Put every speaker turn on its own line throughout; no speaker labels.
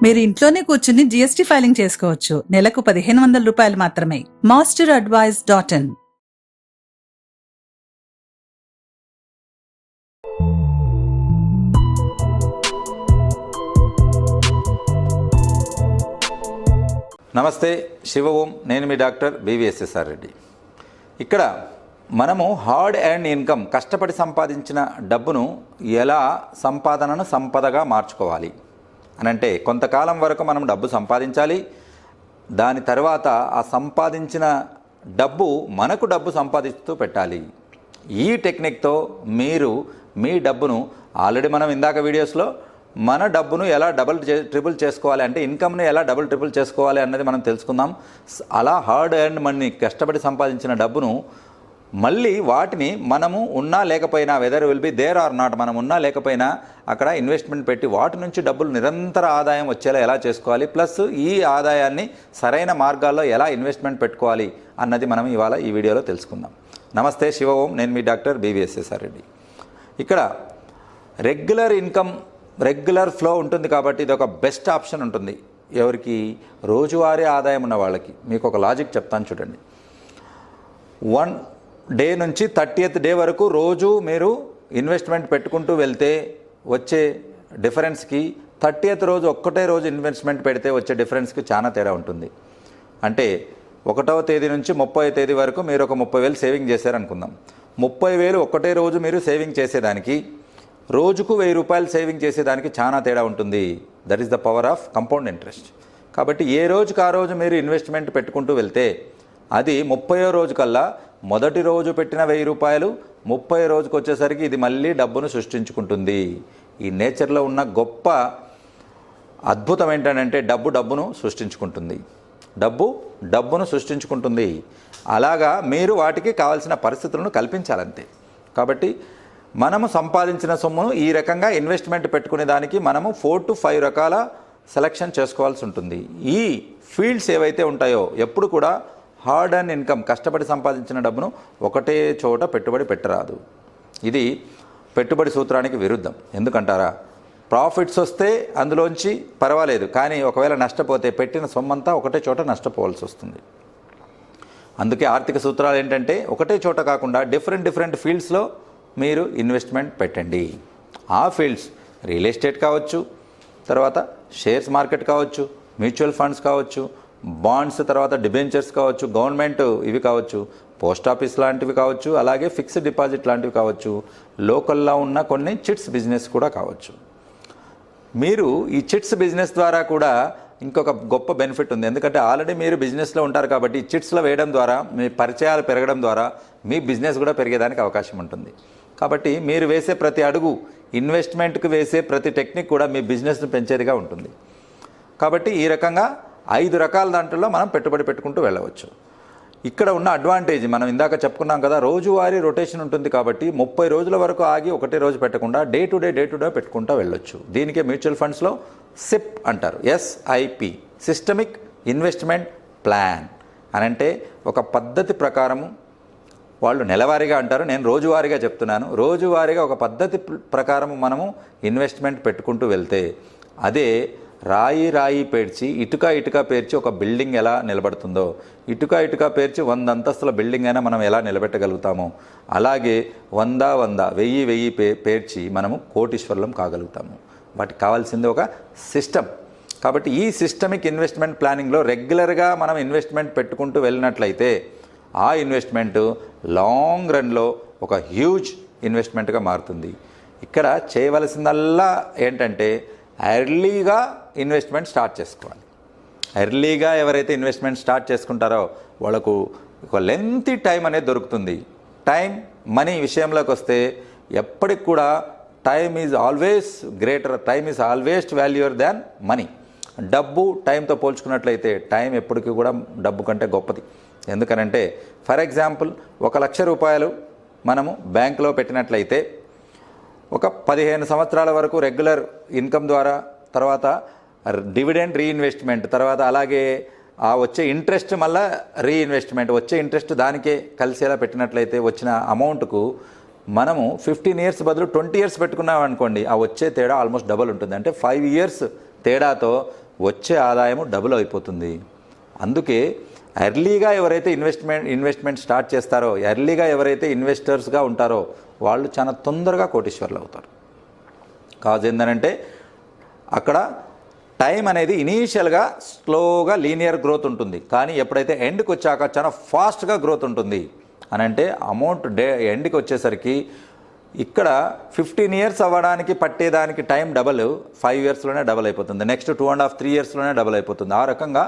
మీరు ఇంట్లోనే కూర్చుని జీఎస్టీ ఫైలింగ్ చేసుకోవచ్చు. నెలకు 1500 రూపాయలు మాత్రమే. masteradvice.in.
నమస్తే, శివ ఓం. నేను మీ డాక్టర్ బివిఎస్ఎస్ఆర్ రెడ్డి. ఇక్కడ మనము హార్డ్ అండ్ ఇన్కమ్, కష్టపడి సంపాదించిన డబ్బును ఎలా సంపదగా మార్చుకోవాలి అని అంటే, కొంతకాలం వరకు మనం డబ్బు సంపాదించాలి. దాని తర్వాత ఆ సంపాదించిన డబ్బు మనకు డబ్బు సంపాదిస్తూ పెట్టాలి. ఈ టెక్నిక్తో మీరు మీ డబ్బును ఆల్రెడీ మనం ఇందాక వీడియోస్లో మన డబ్బును ఎలా ట్రిపుల్ చేసుకోవాలి అంటే, ఇన్కమ్ని ఎలా ట్రిపుల్ చేసుకోవాలి అన్నది మనం తెలుసుకుందాం. అలా హార్డ్ ఎర్న్ మనీ, కష్టపడి సంపాదించిన డబ్బును మళ్ళీ వాటిని మనము ఉన్నా లేకపోయినా, weather will be there or not, మనం ఉన్నా లేకపోయినా అక్కడ ఇన్వెస్ట్మెంట్ పెట్టి వాటి నుంచి డబ్బులు నిరంతర ఆదాయం వచ్చేలా ఎలా చేసుకోవాలి, ప్లస్ ఈ ఆదాయాన్ని సరైన మార్గాల్లో ఎలా ఇన్వెస్ట్మెంట్ పెట్టుకోవాలి అన్నది మనం ఇవాళ ఈ వీడియోలో తెలుసుకుందాం. నమస్తే, శివ ఓం. నేను మీ డాక్టర్ బివిఎస్ఎస్ఆర్ రెడ్డి. ఇక్కడ రెగ్యులర్ ఇన్కమ్, రెగ్యులర్ ఫ్లో ఉంటుంది కాబట్టి ఇది ఒక బెస్ట్ ఆప్షన్ ఉంటుంది. ఎవరికి? రోజువారీ ఆదాయం ఉన్న వాళ్ళకి. మీకు ఒక లాజిక్ చెప్తాను చూడండి. 1 డే నుంచి 30th డే వరకు రోజు మీరు ఇన్వెస్ట్మెంట్ పెట్టుకుంటూ వెళ్తే వచ్చే డిఫరెన్స్కి 30th రోజు ఒక్కటే రోజు ఇన్వెస్ట్మెంట్ పెడితే వచ్చే డిఫరెన్స్కి చాలా తేడా ఉంటుంది. అంటే 1వ తేదీ నుంచి 30వ తేదీ వరకు మీరు ఒక 30,000 సేవింగ్ చేశారనుకుందాం. 30,000 ఒక్కటే రోజు మీరు సేవింగ్ చేసేదానికి, రోజుకు 1,000 రూపాయలు సేవింగ్ చేసేదానికి చాలా తేడా ఉంటుంది. That is the power of compound interest. కాబట్టి ఏ రోజుకి ఆ రోజు మీరు ఇన్వెస్ట్మెంట్ పెట్టుకుంటూ వెళ్తే అది 30వ రోజు కల్లా, మొదటి రోజు పెట్టిన 1,000 రూపాయలు 30వ రోజుకి వచ్చేసరికి ఇది మళ్ళీ డబ్బును సృష్టించుకుంటుంది. ఈ నేచర్లో ఉన్న గొప్ప అద్భుతం ఏంటంటే, డబ్బును సృష్టించుకుంటుంది. డబ్బును సృష్టించుకుంటుంది. అలాగా మీరు వాటికి కావాల్సిన పరిస్థితులను కల్పించాలంతే. కాబట్టి మనము సంపాదించిన సొమ్మును ఈ రకంగా ఇన్వెస్ట్మెంట్ పెట్టుకునే దానికి మనము 4 to 5 రకాల సెలెక్షన్ చేసుకోవాల్సి ఉంటుంది. ఈ ఫీల్డ్స్ ఏవైతే ఉంటాయో, ఎప్పుడు కూడా హార్డ్ అండ్ ఇన్కమ్, కష్టపడి సంపాదించిన డబ్బును ఒకటే చోట పెట్టుబడి పెట్టరాదు. ఇది పెట్టుబడి సూత్రానికి విరుద్ధం. ఎందుకంటారా? ప్రాఫిట్స్ వస్తే అందులోంచి పర్వాలేదు, కానీ ఒకవేళ నష్టపోతే పెట్టిన సొమ్మంతా ఒకటే చోట నష్టపోవాల్సి వస్తుంది. అందుకే ఆర్థిక సూత్రాలు ఏంటంటే, ఒకటే చోట కాకుండా డిఫరెంట్ ఫీల్డ్స్లో మీరు ఇన్వెస్ట్మెంట్ పెట్టండి. ఆ ఫీల్డ్స్ రియల్ ఎస్టేట్ కావచ్చు, తర్వాత షేర్స్ మార్కెట్ కావచ్చు, మ్యూచువల్ ఫండ్స్ కావచ్చు, బాండ్స్, తర్వాత డిబెంచర్స్ కావచ్చు, గవర్నమెంట్ ఇవి కావచ్చు, పోస్ట్ ఆఫీస్ లాంటివి కావచ్చు, అలాగే ఫిక్స్డ్ డిపాజిట్ లాంటివి కావచ్చు, లోకల్లో ఉన్న కొన్ని చిట్స్ బిజినెస్ కూడా కావచ్చు. మీరు ఈ చిట్స్ బిజినెస్ ద్వారా కూడా ఇంకొక గొప్ప బెనిఫిట్ ఉంది. ఎందుకంటే ఆల్రెడీ మీరు బిజినెస్లో ఉంటారు కాబట్టి ఈ చిట్స్లో వేయడం ద్వారా మీ పరిచయాలు పెరగడం ద్వారా మీ బిజినెస్ కూడా పెరిగేదానికి అవకాశం ఉంటుంది. కాబట్టి మీరు వేసే ప్రతి అడుగు, ఇన్వెస్ట్మెంట్కి వేసే ప్రతి టెక్నిక్ కూడా మీ బిజినెస్ను పెంచేదిగా ఉంటుంది. కాబట్టి ఈ రకంగా 5 రకాల దాంట్లో మనం పెట్టుబడి పెట్టుకుంటూ వెళ్ళవచ్చు. ఇక్కడ ఉన్న అడ్వాంటేజ్ మనం ఇందాక చెప్పుకున్నాం కదా, రోజువారీ రొటేషన్ ఉంటుంది కాబట్టి 30 రోజుల వరకు ఆగి ఒకటే రోజు పెట్టకుండా డే టు డే పెట్టుకుంటూ వెళ్ళొచ్చు. దీనికే మ్యూచువల్ ఫండ్స్లో సిప్ అంటారు. SIP, సిస్టమిక్ ఇన్వెస్ట్మెంట్ ప్లాన్ అని అంటే ఒక పద్ధతి ప్రకారము. వాళ్ళు నెలవారీగా అంటారు, నేను రోజువారీగా చెప్తున్నాను. రోజువారీగా ఒక పద్ధతి ప్రకారము మనము ఇన్వెస్ట్మెంట్ పెట్టుకుంటూ వెళ్తే అదే రాయి పేర్చి, ఇటుక పేర్చి ఒక బిల్డింగ్ ఎలా నిలబడుతుందో, ఇటుక పేర్చి 100 అంతస్తుల బిల్డింగ్ అయినా మనం ఎలా నిలబెట్టగలుగుతామో, అలాగే 1000 పేర్చి మనము కోటీశ్వరులం కాగలుగుతాము. వాటికి కావాల్సింది ఒక సిస్టమ్. కాబట్టి ఈ సిస్టమిక్ ఇన్వెస్ట్మెంట్ ప్లానింగ్లో రెగ్యులర్గా మనం ఇన్వెస్ట్మెంట్ పెట్టుకుంటూ వెళ్ళినట్లయితే ఆ ఇన్వెస్ట్మెంట్ లాంగ్ రన్లో ఒక హ్యూజ్ ఇన్వెస్ట్మెంట్గా మారుతుంది. ఇక్కడ చేయవలసిందల్లా ఏంటంటే, ఎర్లీగా ఇన్వెస్ట్మెంట్ స్టార్ట్ చేసుకోవాలి. ఎర్లీగా ఎవరైతే ఇన్వెస్ట్మెంట్ స్టార్ట్ చేసుకుంటారో వాళ్ళకు ఒక లెంతీ టైం అనేది దొరుకుతుంది. టైం, మనీ విషయంలోకి వస్తే ఎప్పటికి కూడా time is always greater, time is always valuer than money. డబ్బు టైంతో పోల్చుకున్నట్లయితే టైం ఎప్పటికీ కూడా డబ్బు కంటే గొప్పది. ఎందుకనంటే, ఫర్ ఎగ్జాంపుల్ 1,00,000 రూపాయలు మనము బ్యాంకులో పెట్టినట్లయితే ఒక 15 సంవత్సరాల వరకు రెగ్యులర్ ఇన్కమ్ ద్వారా, తర్వాత డివిడెండ్ రీఇన్వెస్ట్మెంట్, తర్వాత అలాగే ఆ వచ్చే ఇంట్రెస్ట్ మళ్ళీ రీఇన్వెస్ట్మెంట్, వచ్చే ఇంట్రెస్ట్ దానికే కలిసేలా పెట్టినట్లయితే వచ్చిన అమౌంట్కు మనము 15 ఇయర్స్ బదులు 20 ఇయర్స్ పెట్టుకున్నాం అనుకోండి, ఆ వచ్చే తేడా ఆల్మోస్ట్ డబల్ ఉంటుంది. అంటే 5 ఇయర్స్ తేడాతో వచ్చే ఆదాయము డబుల్ అయిపోతుంది. అందుకే ఎర్లీగా ఎవరైతే ఇన్వెస్ట్మెంట్ స్టార్ట్ చేస్తారో, ఎర్లీగా ఎవరైతే ఇన్వెస్టర్స్గా ఉంటారో వాళ్ళు చాలా తొందరగా కోటీశ్వర్లు అవుతారు. కాజ్ ఏంటంటే అక్కడ టైం అనేది ఇనీషియల్గా స్లోగా లీనియర్ గ్రోత్ ఉంటుంది, కానీ ఎప్పుడైతే ఎండ్కి వచ్చాక చాలా ఫాస్ట్గా గ్రోత్ ఉంటుంది అని అంటే అమౌంట్ ఎండ్కి వచ్చేసరికి ఇక్కడ 15 ఇయర్స్ అవ్వడానికి పట్టేదానికి టైం డబల్ 5 ఇయర్స్లోనే డబల్ అయిపోతుంది, నెక్స్ట్ 2.5-3 ఇయర్స్లోనే డబల్ అయిపోతుంది. ఆ రకంగా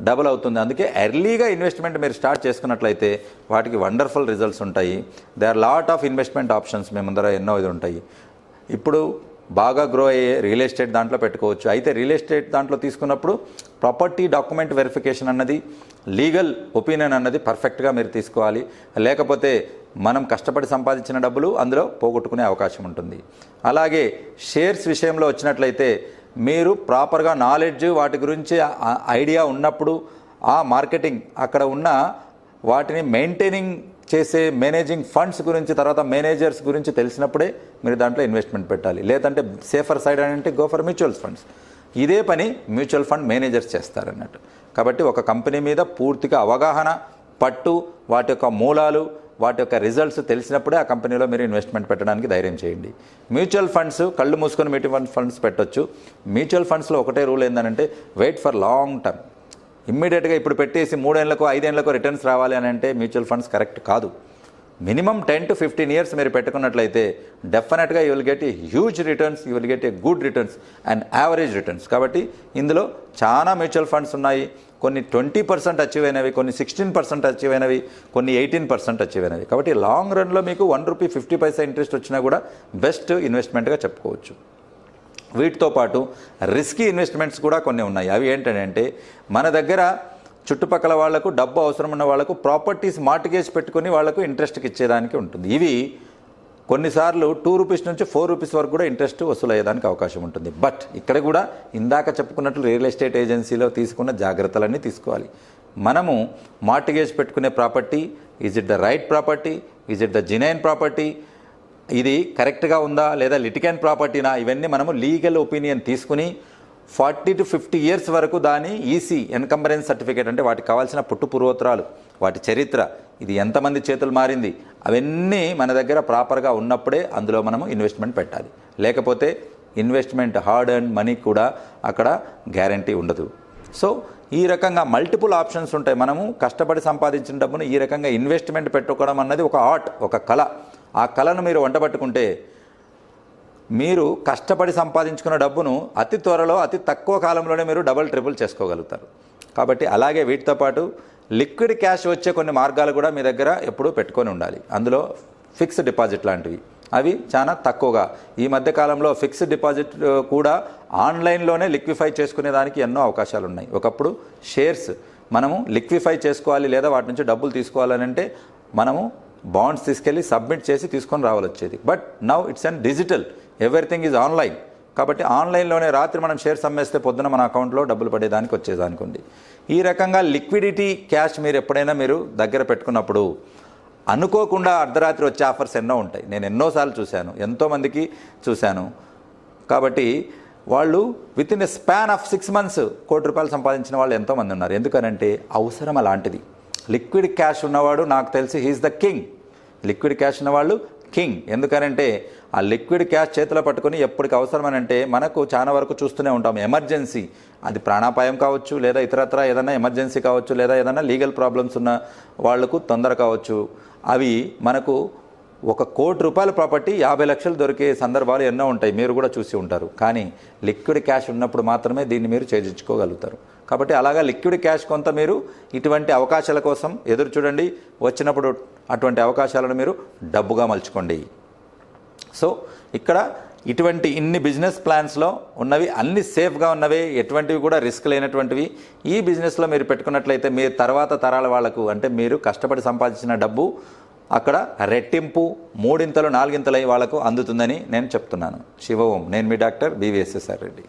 డబల్ అవుతుంది. అందుకే ఎర్లీగా ఇన్వెస్ట్మెంట్ మీరు స్టార్ట్ చేసుకున్నట్లయితే వాటికి వండర్ఫుల్ రిజల్ట్స్ ఉంటాయి. They are lot of investment options మీ ముందర ఎన్నో ఇది ఉంటాయి. ఇప్పుడు బాగా గ్రో అయ్యే రియల్ ఎస్టేట్ దాంట్లో పెట్టుకోవచ్చు. అయితే రియల్ ఎస్టేట్ దాంట్లో తీసుకున్నప్పుడు ప్రాపర్టీ డాక్యుమెంట్ వెరిఫికేషన్ అన్నది, లీగల్ ఒపీనియన్ అన్నది పర్ఫెక్ట్గా మీరు తీసుకోవాలి. లేకపోతే మనం కష్టపడి సంపాదించిన డబ్బులు అందులో పోగొట్టుకునే అవకాశం ఉంటుంది. అలాగే షేర్స్ విషయంలో వచ్చినట్లయితే మీరు ప్రాపర్గా నాలెడ్జ్ వాటి గురించి ఐడియా ఉన్నప్పుడు ఆ మార్కెటింగ్ అక్కడ ఉన్న వాటిని మెయింటైనింగ్ చేసే మేనేజింగ్ ఫండ్స్ గురించి, తర్వాత మేనేజర్స్ గురించి తెలిసినప్పుడే మీరు దాంట్లో ఇన్వెస్ట్మెంట్ పెట్టాలి. లేదంటే సేఫర్ సైడ్ అని అంటే గో ఫర్ మ్యూచువల్ ఫండ్స్. ఇదే పని మ్యూచువల్ ఫండ్ మేనేజర్స్ చేస్తారన్నట్టు. కాబట్టి ఒక కంపెనీ మీద పూర్తిగా అవగాహన, పట్టు, వాటి యొక్క మూలాలు, వాటి యొక్క రిజల్ట్స్ తెలిసినప్పుడే ఆ కంపెనీలో మీరు ఇన్వెస్ట్మెంట్ పెట్టడానికి ధైర్యం చేయండి. మ్యూచువల్ ఫండ్స్ కళ్ళు మూసుకొని మ్యూచువల్ ఫండ్స్ పెట్టొచ్చు. మ్యూచువల్ ఫండ్స్లో ఒకటే రూల్ ఏంటంటే వెయిట్ ఫర్ లాంగ్ టర్మ్. ఇమ్మీడియట్గా ఇప్పుడు పెట్టేసి 3 ఏళ్లకో 5 ఏళ్లకో రిటర్న్స్ రావాలి అని అంటే మ్యూచువల్ ఫండ్స్ కరెక్ట్ కాదు. మినిమం 10 to 15 ఇయర్స్ మీరు పెట్టుకున్నట్లయితే డెఫినెట్గా you will get a huge returns, you will get a good returns and average returns. కాబట్టి ఇందులో చాలా మ్యూచువల్ ఫండ్స్ ఉన్నాయి. కొన్ని 20% అచీవ్ అయినవి, కొన్ని 16% అచీవ్ అయినవి, కొన్ని 18% అచీవ్ అయినవి. కాబట్టి లాంగ్ రన్లో మీకు ₹1.50 ఇంట్రెస్ట్ వచ్చినా కూడా బెస్ట్ ఇన్వెస్ట్మెంట్గా చెప్పుకోవచ్చు. వీటితో పాటు రిస్కీ ఇన్వెస్ట్మెంట్స్ కూడా కొన్ని ఉన్నాయి. అవి ఏంటంటే మన దగ్గర చుట్టుపక్కల వాళ్లకు డబ్బు అవసరం ఉన్న వాళ్లకు ప్రాపర్టీస్ మార్టిగేజ్ పెట్టుకుని వాళ్లకు ఇంట్రెస్ట్కి ఇచ్చేదానికి ఉంటుంది. ఇవి కొన్నిసార్లు ₹2 నుంచి ₹4 వరకు కూడా ఇంట్రెస్ట్ వసూలయ్యేదానికి అవకాశం ఉంటుంది. బట్ ఇక్కడ కూడా ఇందాక చెప్పుకున్నట్లు రియల్ ఎస్టేట్ ఏజెన్సీలో తీసుకున్న జాగ్రత్తలన్నీ తీసుకోవాలి. మనము మార్టిగేజ్ పెట్టుకునే property, is it the right property, is it the genuine property, ఇది కరెక్ట్గా ఉందా లేదా లిటిగెంట్ ప్రాపర్టీనా, ఇవన్నీ మనము లీగల్ ఒపీనియన్ తీసుకుని 40 to 50 ఇయర్స్ వరకు దాని ఈసీ ఎన్కంబరెన్స్ సర్టిఫికేట్ అంటే వాటికి కావాల్సిన పుట్టుపూర్వోత్తరాలు, వాటి చరిత్ర, ఇది ఎంతమంది చేతులు మారింది, అవన్నీ మన దగ్గర ప్రాపర్గా ఉన్నప్పుడే అందులో మనము ఇన్వెస్ట్మెంట్ పెట్టాలి. లేకపోతే ఇన్వెస్ట్మెంట్ హార్డ్ అండ్ మనీ కూడా అక్కడ గ్యారంటీ ఉండదు. సో ఈ రకంగా మల్టిపుల్ ఆప్షన్స్ ఉంటాయి. మనము కష్టపడి సంపాదించిన డబ్బును ఈ రకంగా ఇన్వెస్ట్మెంట్ పెట్టుకోవడం అన్నది ఒక ఆర్ట్, ఒక కళ. ఆ కళను మీరు వంటబట్టుకుంటే మీరు కష్టపడి సంపాదించుకున్న డబ్బును అతి త్వరలో, అతి తక్కువ కాలంలోనే మీరు డబుల్ ట్రిపుల్ చేసుకోగలుగుతారు. కాబట్టి అలాగే వీటితో పాటు లిక్విడ్ క్యాష్ వచ్చే కొన్ని మార్గాలు కూడా మీ దగ్గర ఎప్పుడూ పెట్టుకొని ఉండాలి. అందులో ఫిక్స్డ్ డిపాజిట్ లాంటివి, అవి చాలా తక్కువగా. ఈ మధ్య కాలంలో ఫిక్స్డ్ డిపాజిట్ కూడా ఆన్లైన్లోనే లిక్విఫై చేసుకునే దానికి ఎన్నో అవకాశాలు ఉన్నాయి. ఒకప్పుడు షేర్స్ మనము లిక్విఫై చేసుకోవాలి లేదా వాటి నుంచి డబ్బులు తీసుకోవాలని అంటే మనము బాండ్స్ తీసుకెళ్ళి సబ్మిట్ చేసి తీసుకొని రావాలి వచ్చేది. But now it's and digital, everything is online. కాబట్టి ఆన్లైన్లోనే రాత్రి మనం షేర్స్ అమ్మేస్తే పొద్దున మన అకౌంట్లో డబ్బులు పడేదానికి వచ్చేదానికి ఉంది. ఈ రకంగా లిక్విడిటీ క్యాష్ మీరు ఎప్పుడైనా మీరు దగ్గర పెట్టుకున్నప్పుడు అనుకోకుండా అర్ధరాత్రి వచ్చే ఆఫర్స్ ఎన్నో ఉంటాయి. నేను ఎన్నోసార్లు చూశాను, ఎంతోమందికి చూశాను. కాబట్టి వాళ్ళు with in a span of 6 months ₹1,00,00,000 సంపాదించిన వాళ్ళు ఎంతోమంది ఉన్నారు. ఎందుకనంటే అవసరం అలాంటిది. లిక్విడ్ క్యాష్ ఉన్నవాడు నాకు తెలిసి he is the king. Liquid cash ఉన్నవాళ్ళు కింగ్. ఎందుకనంటే ఆ లిక్విడ్ క్యాష్ చేతిలో పట్టుకొని ఎప్పటికి అవసరమనంటే మనకు చాలా వరకు చూస్తూనే ఉంటాం. ఎమర్జెన్సీ, అది ప్రాణాపాయం కావచ్చు, లేదా ఇతరత్ర ఏదైనా ఎమర్జెన్సీ కావచ్చు, లేదా ఏదైనా లీగల్ ప్రాబ్లమ్స్ ఉన్న వాళ్లకు తొందర కావచ్చు. అవి మనకు ₹1,00,00,000 ప్రాపర్టీ 50 లక్షలు దొరికే సందర్భాలు ఎన్నో ఉంటాయి, మీరు కూడా చూసి ఉంటారు. కానీ లిక్విడ్ క్యాష్ ఉన్నప్పుడు మాత్రమే దీన్ని మీరు చేయించుకోగలుగుతారు. కాబట్టి అలాగా లిక్విడ్ క్యాష్ కొంత మీరు ఇటువంటి అవకాశాల కోసం ఎదురు చూడండి. వచ్చినప్పుడు అటువంటి అవకాశాలను మీరు డబ్బుగా మలుచుకోండి. సో ఇక్కడ ఇటువంటి ఇన్ని బిజినెస్ ప్లాన్స్లో ఉన్నవి అన్ని సేఫ్గా ఉన్నవి, ఎటువంటివి కూడా రిస్క్ లేనటువంటివి. ఈ బిజినెస్లో మీరు పెట్టుకున్నట్లయితే మీ తర్వాత తరాల వాళ్లకు, అంటే మీరు కష్టపడి సంపాదించిన డబ్బు అక్కడ రెట్టింపు, 3 ఇంతలు 4 ఇంతలై వాళ్లకు అందుతుందని నేను చెప్తున్నాను. శివ ఓం. నేను మీ డాక్టర్ BVSSR రెడ్డి.